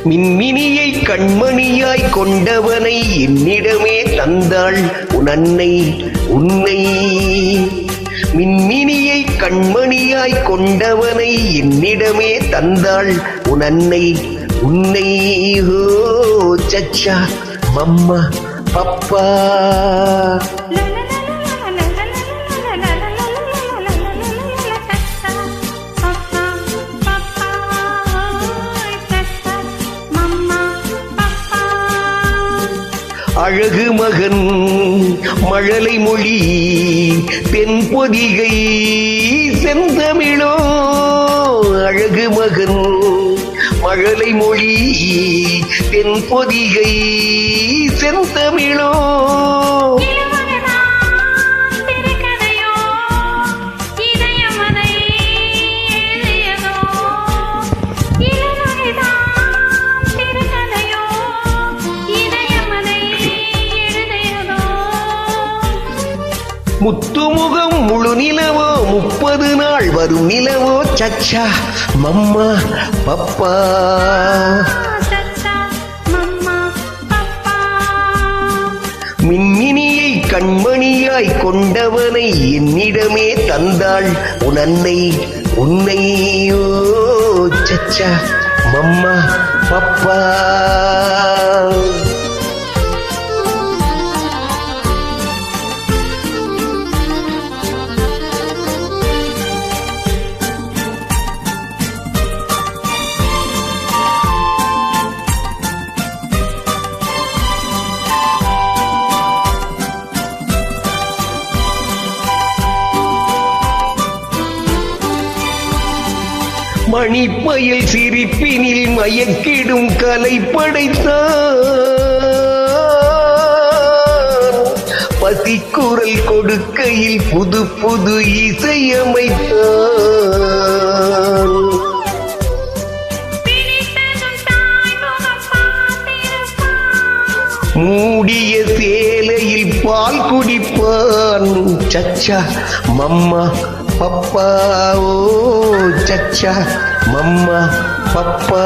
மின்மினியை கண்மணியாய் கொண்டவனை என்னிடமே தந்தாள் உன் அன்னை உன்னை. மின்மினியை கண்மணியாய் கொண்டவனை என்னிடமே தந்தாள் உன் அன்னை உன்னை. ஹோ சச்சா மம்மா பப்பா. அழகு மகன் மழலை மொழி தென்பொதிகை செந்தமிழோ. அழகு மகன் மழலை மொழி தென்பொதிகை செந்தமிழோ. முத்துமுகம் முழு நிலவோ 30 நாள் வரும் நிலவோ. சச்சா மம்மா பப்பா. மின்மினியை கண்மணியாய் கொண்டவனை என்னிடமே தந்தாள் உன் அன்னை உன்னை. ஓ சச்சா மம்மா பப்பா. மணிப்பயல் சிரிப்பினில் மயக்கிடும் கலை படைத்தான். பசிக்குரல் கொடுக்கையில் புது புது இசையமைத்தான். மூடிய சேலையில் பால் குடிப்பான். சச்சா மம்மா பப்பா. ஓ சச்சா மம்மா பப்பா.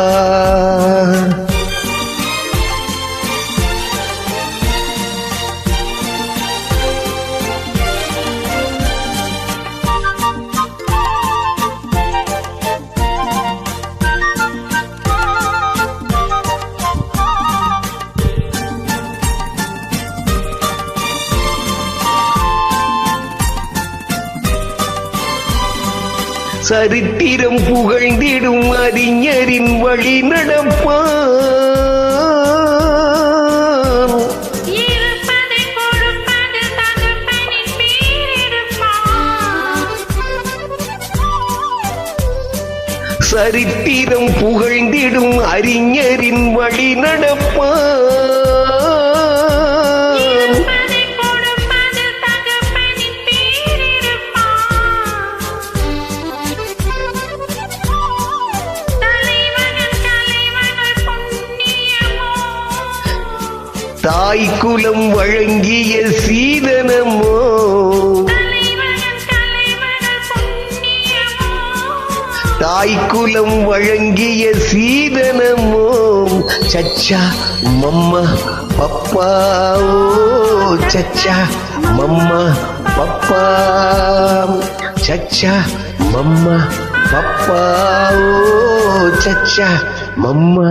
சரித்திரம் புகழ்ந்திடும் அறிஞரின் வழி நடப்பான். சரித்திரம் புகழ்ந்திடும் அறிஞரின் வழி நடப்பான். தாய் குலம் வழங்கிய சீதனமோ. தாய் குலம் வழங்கிய சீதனமோ. சச்சா மம்மா பப்பா. ஓ சச்சா மம்மா பப்பா. சச்சா மம்மா பப்பா. ஓ சச்சா மம்மா.